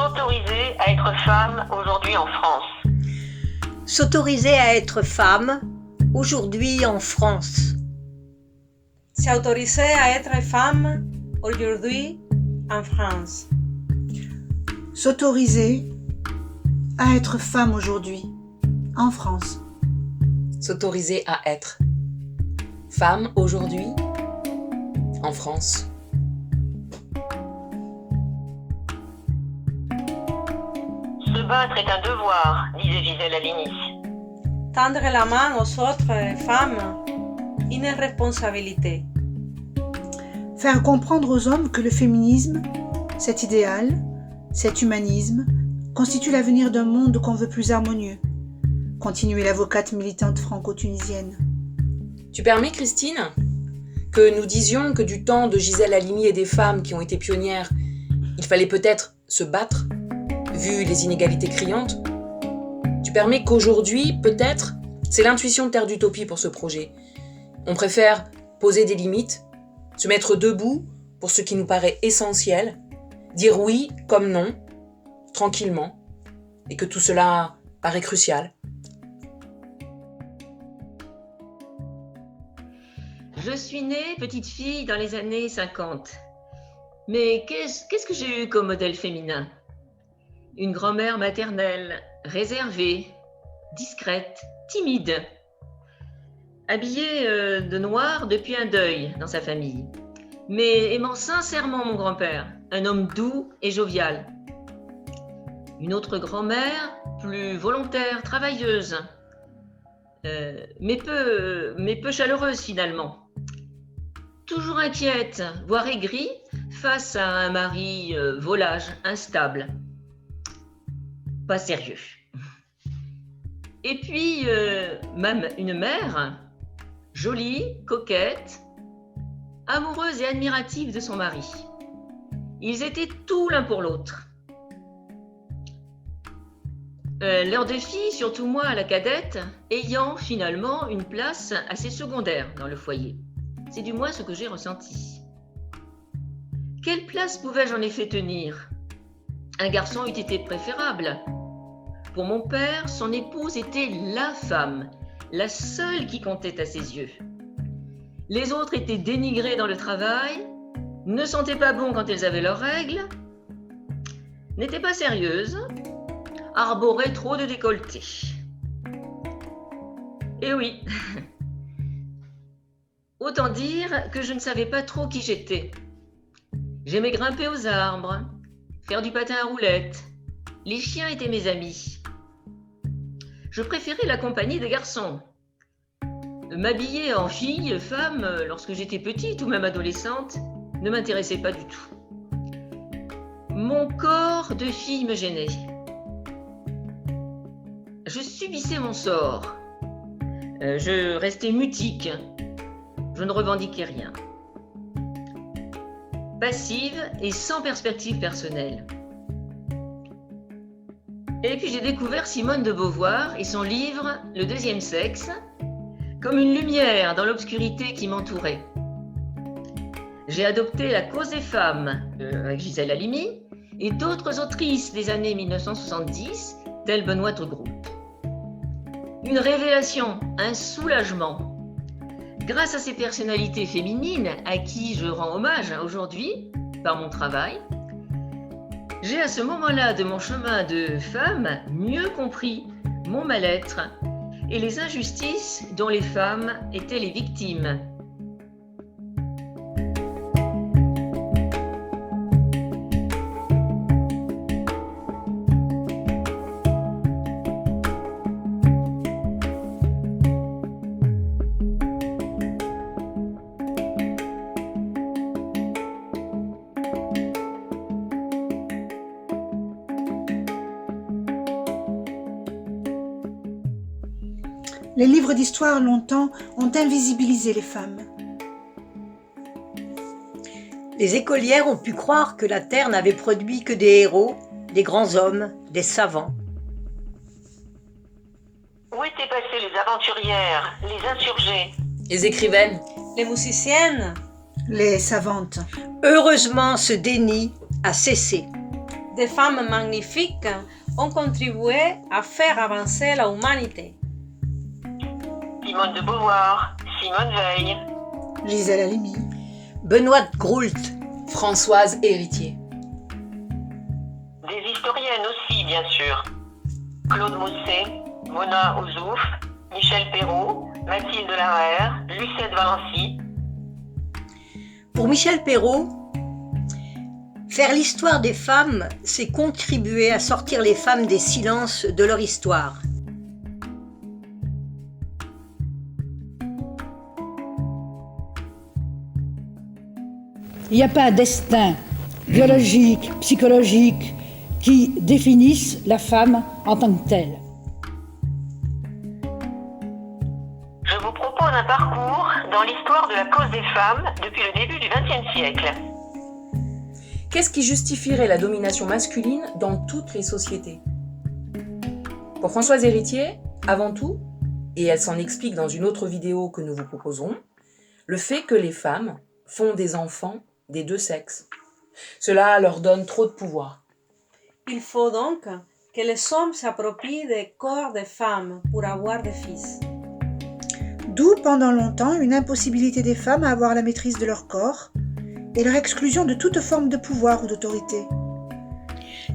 S'autoriser à être femme aujourd'hui en France. S'autoriser à être femme aujourd'hui en France. S'autoriser à être femme aujourd'hui en France. S'autoriser à être femme aujourd'hui en France. S'autoriser à être femme aujourd'hui en France. Se battre est un devoir, disait Gisèle Halimi. Tendre la main aux autres femmes, une responsabilité. Faire comprendre aux hommes que le féminisme, cet idéal, cet humanisme, constitue l'avenir d'un monde qu'on veut plus harmonieux. Continuait l'avocate militante franco-tunisienne. Tu permets, Christine, que nous disions que du temps de Gisèle Halimi et des femmes qui ont été pionnières, il fallait peut-être se battre, vu les inégalités criantes. Tu permets qu'aujourd'hui, peut-être, c'est l'intuition de Terre d'Utopie pour ce projet. On préfère poser des limites, se mettre debout pour ce qui nous paraît essentiel, dire oui comme non, tranquillement, et que tout cela paraît crucial. Je suis née petite fille dans les années 50. Mais qu'est-ce que j'ai eu comme modèle féminin ? Une grand-mère maternelle, réservée, discrète, timide, habillée de noir depuis un deuil dans sa famille, mais aimant sincèrement mon grand-père, un homme doux et jovial. Une autre grand-mère, plus volontaire, travailleuse, mais peu chaleureuse finalement. Toujours inquiète, voire aigrie, face à un mari volage, instable. Pas sérieux. Et puis, une mère, jolie, coquette, amoureuse et admirative de son mari. Ils étaient tout l'un pour l'autre. Leurs deux filles, surtout moi, la cadette, ayant finalement une place assez secondaire dans le foyer. C'est du moins ce que j'ai ressenti. Quelle place pouvais-je en effet tenir ? Un garçon eût été préférable. Pour mon père, son épouse était la femme, la seule qui comptait à ses yeux. Les autres étaient dénigrées dans le travail, ne sentaient pas bon quand elles avaient leurs règles, n'étaient pas sérieuses, arboraient trop de décolleté. Et oui, autant dire que je ne savais pas trop qui j'étais. J'aimais grimper aux arbres, faire du patin à roulettes. Les chiens étaient mes amis. Je préférais la compagnie des garçons. M'habiller en fille, femme, lorsque j'étais petite ou même adolescente, ne m'intéressait pas du tout. Mon corps de fille me gênait. Je subissais mon sort. Je restais mutique. Je ne revendiquais rien. Passive et sans perspective personnelle. Et puis j'ai découvert Simone de Beauvoir et son livre « Le deuxième sexe » comme une lumière dans l'obscurité qui m'entourait. J'ai adopté la cause des femmes avec Gisèle Halimi et d'autres autrices des années 1970 telles Benoît Group. Une révélation, un soulagement. Grâce à ces personnalités féminines à qui je rends hommage aujourd'hui par mon travail, j'ai à ce moment-là de mon chemin de femme mieux compris mon mal-être et les injustices dont les femmes étaient les victimes. Les livres d'histoire, longtemps, ont invisibilisé les femmes. Les écolières ont pu croire que la Terre n'avait produit que des héros, des grands hommes, des savants. Où étaient passées les aventurières, les insurgées, Les écrivaines, Les musiciennes, Les savantes. Heureusement, ce déni a cessé. Des femmes magnifiques ont contribué à faire avancer l'humanité. Simone de Beauvoir, Simone Veil, Gisèle Halimi, Benoît de Groult, Françoise Héritier. des historiennes aussi, bien sûr. Claude Mousset, Mona Ozouf, Michel Perrault, Mathilde Larère, Lucette Valency. Pour Michel Perrault, faire l'histoire des femmes, c'est contribuer à sortir les femmes des silences de leur histoire. Il n'y a pas un destin biologique, psychologique qui définisse la femme en tant que telle. Je vous propose un parcours dans l'histoire de la cause des femmes depuis le début du XXe siècle. Qu'est-ce qui justifierait la domination masculine dans toutes les sociétés? Pour Françoise Héritier, avant tout, et elle s'en explique dans une autre vidéo que nous vous proposerons, le fait que les femmes font des enfants des deux sexes. Cela leur donne trop de pouvoir. Il faut donc que les hommes s'approprient des corps des femmes pour avoir des fils. D'où pendant longtemps une impossibilité des femmes à avoir la maîtrise de leur corps et leur exclusion de toute forme de pouvoir ou d'autorité.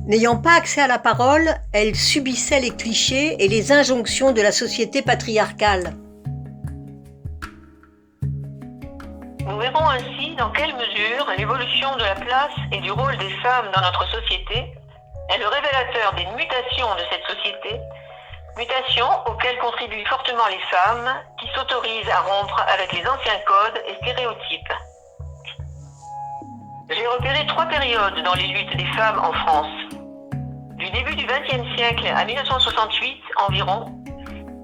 N'ayant pas accès à la parole, elles subissaient les clichés et les injonctions de la société patriarcale. Nous verrons ainsi dans quelle mesure l'évolution de la place et du rôle des femmes dans notre société est le révélateur des mutations de cette société, mutations auxquelles contribuent fortement les femmes qui s'autorisent à rompre avec les anciens codes et stéréotypes. J'ai repéré 3 périodes dans les luttes des femmes en France. Du début du XXe siècle à 1968 environ,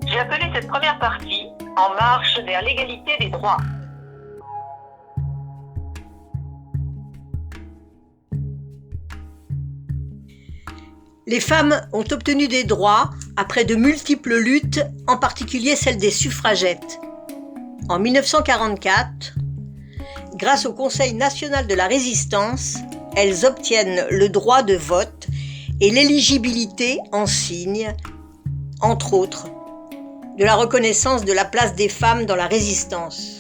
j'ai appelé cette première partie « En marche vers l'égalité des droits ». Les femmes ont obtenu des droits après de multiples luttes, en particulier celle des suffragettes. En 1944, grâce au Conseil national de la résistance, elles obtiennent le droit de vote et l'éligibilité en signe, entre autres, de la reconnaissance de la place des femmes dans la résistance.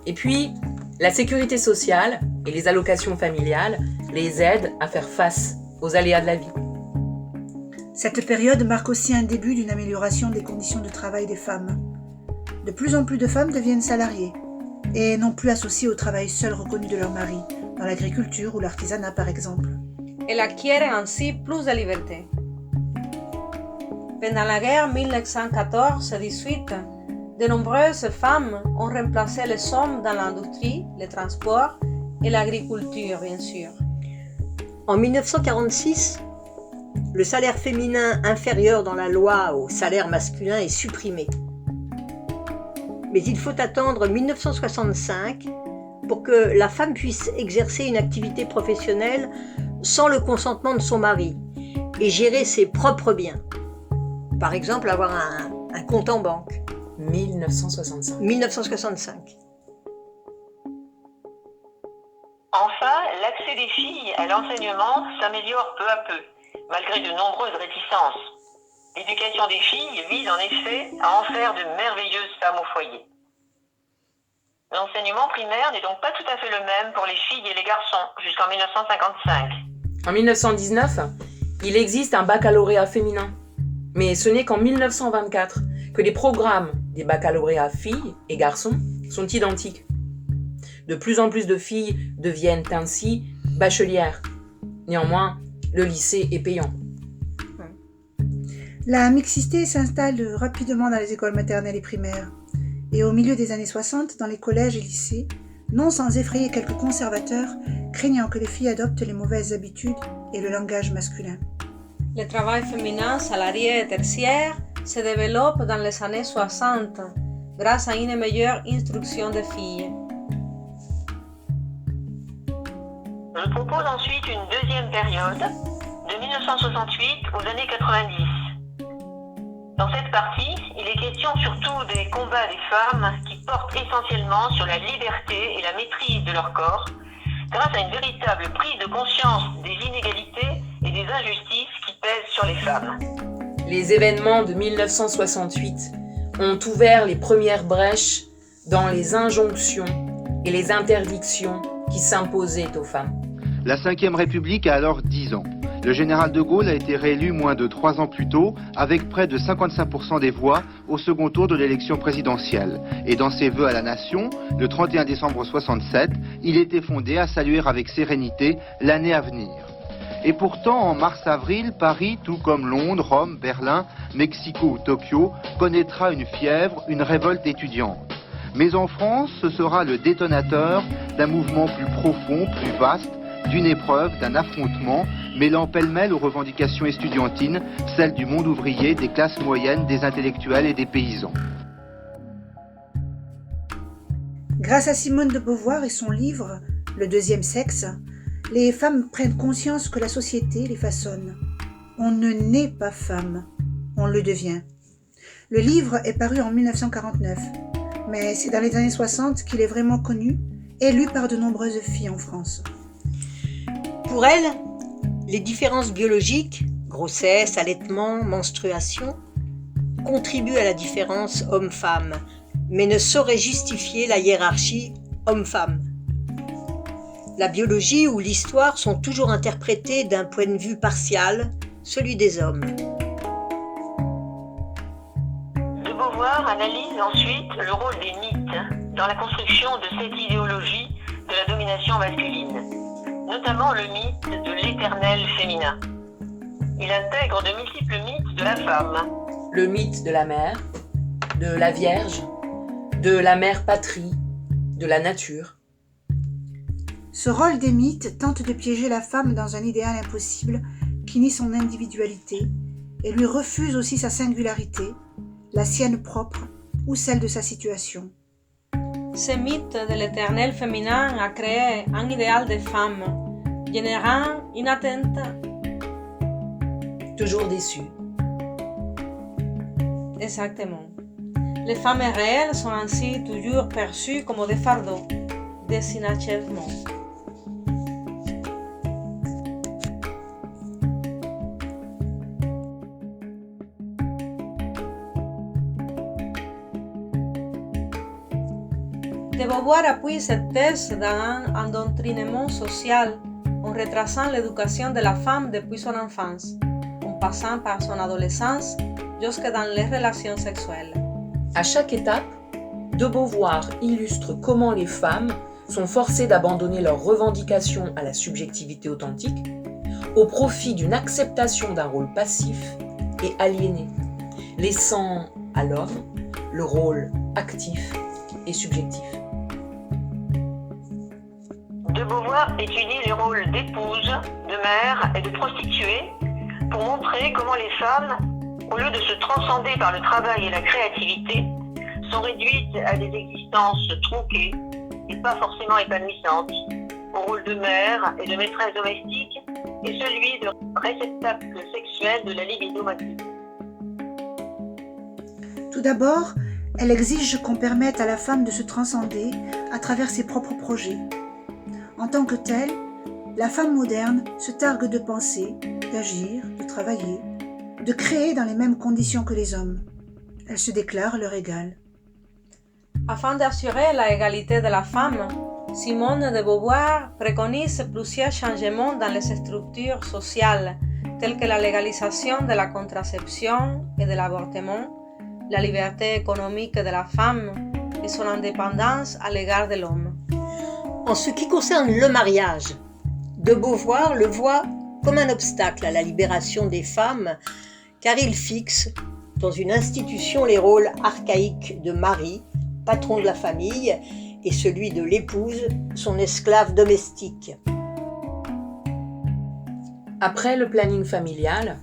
Et puis, la sécurité sociale et les allocations familiales les aident à faire face aux aléas de la vie. Cette période marque aussi un début d'une amélioration des conditions de travail des femmes. De plus en plus de femmes deviennent salariées et non plus associées au travail seul reconnu de leur mari, dans l'agriculture ou l'artisanat par exemple. Elles acquièrent ainsi plus de liberté. Pendant la guerre 1914-18, de nombreuses femmes ont remplacé les hommes dans l'industrie, les transports et l'agriculture, bien sûr. En 1946, le salaire féminin inférieur dans la loi au salaire masculin est supprimé. Mais il faut attendre 1965 pour que la femme puisse exercer une activité professionnelle sans le consentement de son mari et gérer ses propres biens. Par exemple, avoir un compte en banque. 1965. 1965. Enfin, l'accès des filles à l'enseignement s'améliore peu à peu, malgré de nombreuses réticences. L'éducation des filles vise en effet à en faire de merveilleuses femmes au foyer. L'enseignement primaire n'est donc pas tout à fait le même pour les filles et les garçons jusqu'en 1955. En 1919, il existe un baccalauréat féminin. Mais ce n'est qu'en 1924 que les programmes des baccalauréats filles et garçons sont identiques. De plus en plus de filles deviennent ainsi bachelières. Néanmoins, le lycée est payant. La mixité s'installe rapidement dans les écoles maternelles et primaires, et au milieu des années 60, dans les collèges et lycées, non sans effrayer quelques conservateurs, craignant que les filles adoptent les mauvaises habitudes et le langage masculin. Le travail féminin salarié et tertiaire se développe dans les années 60 grâce à une meilleure instruction des filles. Je propose ensuite une deuxième période, de 1968 aux années 90. Dans cette partie, il est question surtout des combats des femmes qui portent essentiellement sur la liberté et la maîtrise de leur corps, grâce à une véritable prise de conscience des inégalités et des injustices qui pèsent sur les femmes. Les événements de 1968 ont ouvert les premières brèches dans les injonctions et les interdictions qui s'imposaient aux femmes. La Ve République a alors 10 ans. Le général de Gaulle a été réélu moins de 3 ans plus tôt, avec près de 55% des voix au second tour de l'élection présidentielle. Et dans ses vœux à la nation, le 31 décembre 67, il était fondé à saluer avec sérénité l'année à venir. Et pourtant, en mars-avril, Paris, tout comme Londres, Rome, Berlin, Mexico ou Tokyo, connaîtra une fièvre, une révolte étudiante. Mais en France, ce sera le détonateur d'un mouvement plus profond, plus vaste, d'une épreuve, d'un affrontement, mêlant pêle-mêle aux revendications estudiantines, celles du monde ouvrier, des classes moyennes, des intellectuels et des paysans. Grâce à Simone de Beauvoir et son livre « Le deuxième sexe », les femmes prennent conscience que la société les façonne. On ne naît pas femme, on le devient. Le livre est paru en 1949, mais c'est dans les années 60 qu'il est vraiment connu et lu par de nombreuses filles en France. Pour elle, les différences biologiques, grossesse, allaitement, menstruation, contribuent à la différence homme-femme, mais ne sauraient justifier la hiérarchie homme-femme. La biologie ou l'histoire sont toujours interprétées d'un point de vue partial, celui des hommes. De Beauvoir analyse ensuite le rôle des mythes dans la construction de cette idéologie de la domination masculine, notamment le mythe de l'éternel féminin. Il intègre de multiples mythes de la femme. Le mythe de la mère, de la Vierge, de la mère patrie, de la nature. Ce rôle des mythes tente de piéger la femme dans un idéal impossible qui nie son individualité et lui refuse aussi sa singularité, la sienne propre ou celle de sa situation. Ce mythe de l'éternel féminin a créé un idéal de femme, générant une atteinte. Toujours déçue. Exactement. Les femmes réelles sont ainsi toujours perçues comme des fardeaux, des inachèvements. De Beauvoir appuie cette thèse dans un endoctrinement social en retraçant l'éducation de la femme depuis son enfance, en passant par son adolescence jusque dans les relations sexuelles. À chaque étape, de Beauvoir illustre comment les femmes sont forcées d'abandonner leurs revendications à la subjectivité authentique au profit d'une acceptation d'un rôle passif et aliéné, laissant à l'homme le rôle actif et subjectif. De Beauvoir étudie les rôles d'épouse, de mère et de prostituée pour montrer comment les femmes, au lieu de se transcender par le travail et la créativité, sont réduites à des existences tronquées et pas forcément épanouissantes, au rôle de mère et de maîtresse domestique et celui de réceptacle sexuel de la libido masculine. Tout d'abord, elle exige qu'on permette à la femme de se transcender à travers ses propres projets. En tant que telle, la femme moderne se targue de penser, d'agir, de travailler, de créer dans les mêmes conditions que les hommes. Elle se déclare leur égale. Afin d'assurer la égalité de la femme, Simone de Beauvoir préconise plusieurs changements dans les structures sociales, telles que la légalisation de la contraception et de l'avortement, la liberté économique de la femme et son indépendance à l'égard de l'homme. En ce qui concerne le mariage, de Beauvoir le voit comme un obstacle à la libération des femmes, car il fixe dans une institution les rôles archaïques de mari, patron de la famille, et celui de l'épouse, son esclave domestique. Après le planning familial,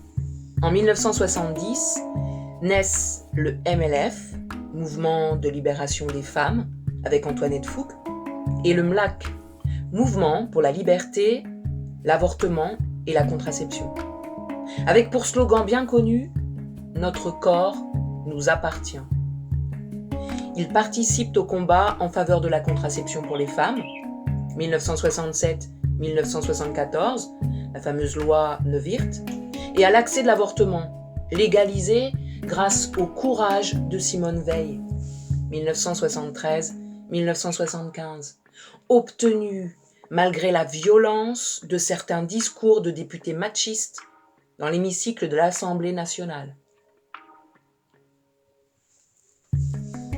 en 1970, naissent le MLF, Mouvement de libération des femmes, avec Antoinette Fouque, et le MLAC, Mouvement pour la liberté, l'avortement et la contraception. avec pour slogan bien connu « Notre corps nous appartient ». Ils participent au combat en faveur de la contraception pour les femmes, 1967-1974, la fameuse loi Neuwirth, et à l'accès de l'avortement, légalisé grâce au courage de Simone Veil, 1973-1975, obtenu malgré la violence de certains discours de députés machistes dans l'hémicycle de l'Assemblée nationale.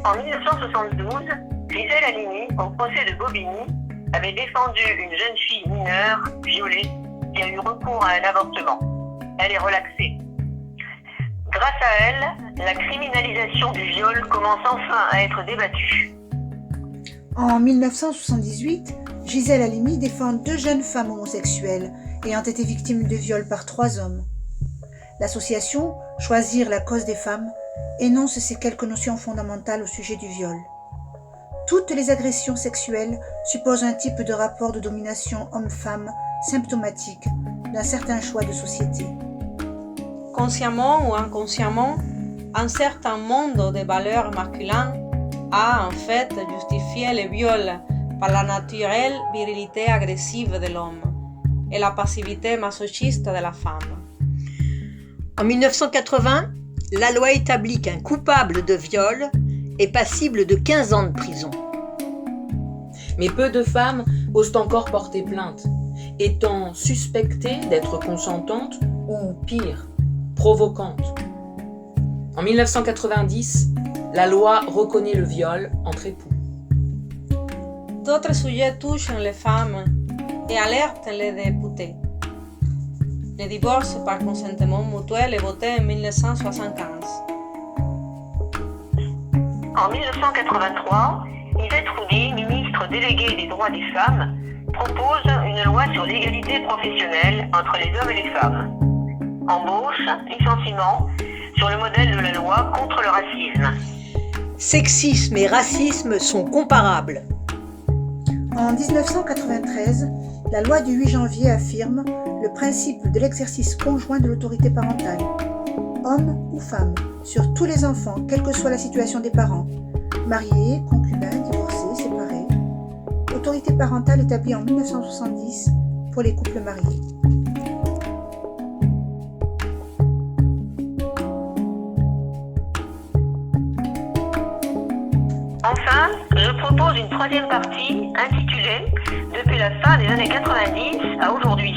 En 1972, Gisèle Halimi, au procès de Bobigny, avait défendu une jeune fille mineure, violée, qui a eu recours à un avortement. Elle est relaxée. Grâce à elle, la criminalisation du viol commence enfin à être débattue. En 1978, Gisèle Halimi défend 2 jeunes femmes homosexuelles ayant été victimes de viol par 3 hommes. L'association Choisir la cause des femmes énonce ces quelques notions fondamentales au sujet du viol. Toutes les agressions sexuelles supposent un type de rapport de domination homme-femme symptomatique d'un certain choix de société. Consciemment ou inconsciemment, un certain monde de valeurs masculines a en fait justifié le viol par la naturelle virilité agressive de l'homme et la passivité masochiste de la femme. En 1980, la loi établit qu'un coupable de viol est passible de 15 ans de prison. Mais peu de femmes osent encore porter plainte, étant suspectées d'être consentantes ou pire, provocantes. En 1990, la loi reconnaît le viol entre époux. D'autres sujets touchent les femmes et alertent les députés. Le divorce par consentement mutuel est voté en 1975. En 1983, Yvette Roudy, ministre déléguée des droits des femmes, propose une loi sur l'égalité professionnelle entre les hommes et les femmes. Embauche, licenciement, sur le modèle de la loi contre le racisme. Sexisme et racisme sont comparables. En 1993, la loi du 8 janvier affirme le principe de l'exercice conjoint de l'autorité parentale, homme ou femme, sur tous les enfants, quelle que soit la situation des parents, mariés, concubins, divorcés, séparés. Autorité parentale établie en 1970 pour les couples mariés. Enfin, je propose une 3e partie intitulée « Depuis la fin des années 90 à aujourd'hui ».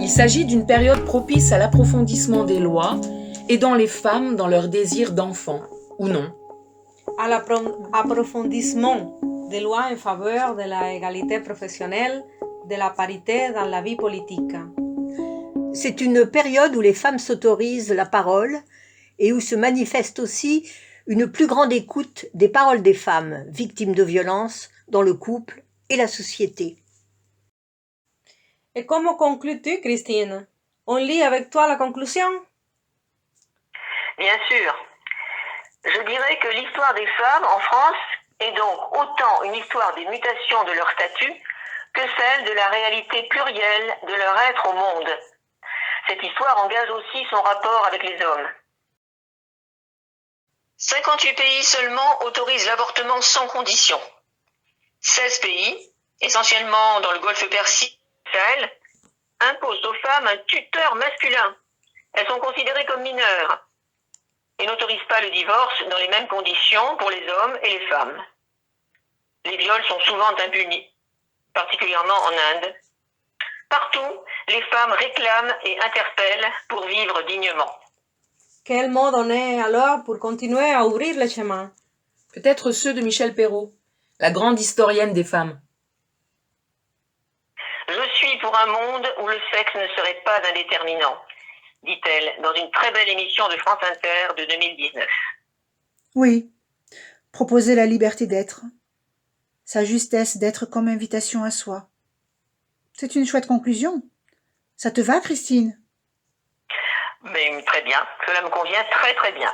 Il s'agit d'une période propice à l'approfondissement des lois, aidant les femmes dans leur désir d'enfant, ou non. À l'approfondissement des lois en faveur de la égalité professionnelle, de la parité dans la vie politique. C'est une période où les femmes s'autorisent la parole et où se manifeste aussi une plus grande écoute des paroles des femmes victimes de violences dans le couple et la société. Et comment conclus-tu, Christine? On lit avec toi la conclusion? Bien sûr. Je dirais que l'histoire des femmes en France est donc autant une histoire des mutations de leur statut que celle de la réalité plurielle de leur être au monde. Cette histoire engage aussi son rapport avec les hommes. 58 pays seulement autorisent l'avortement sans condition. 16 pays, essentiellement dans le Golfe Persique, Sahel, imposent aux femmes un tuteur masculin. Elles sont considérées comme mineures et n'autorisent pas le divorce dans les mêmes conditions pour les hommes et les femmes. Les viols sont souvent impunis, particulièrement en Inde. Partout, les femmes réclament et interpellent pour vivre dignement. Quel mot donner alors pour continuer à ouvrir le chemin? Peut-être ceux de Michel Perrault, la grande historienne des femmes. Je suis pour un monde où le sexe ne serait pas un déterminant, dit-elle dans une très belle émission de France Inter de 2019. Oui, proposer la liberté d'être, sa justesse d'être comme invitation à soi. C'est une chouette conclusion. Ça te va, Christine? Mais très bien, cela me convient très très bien.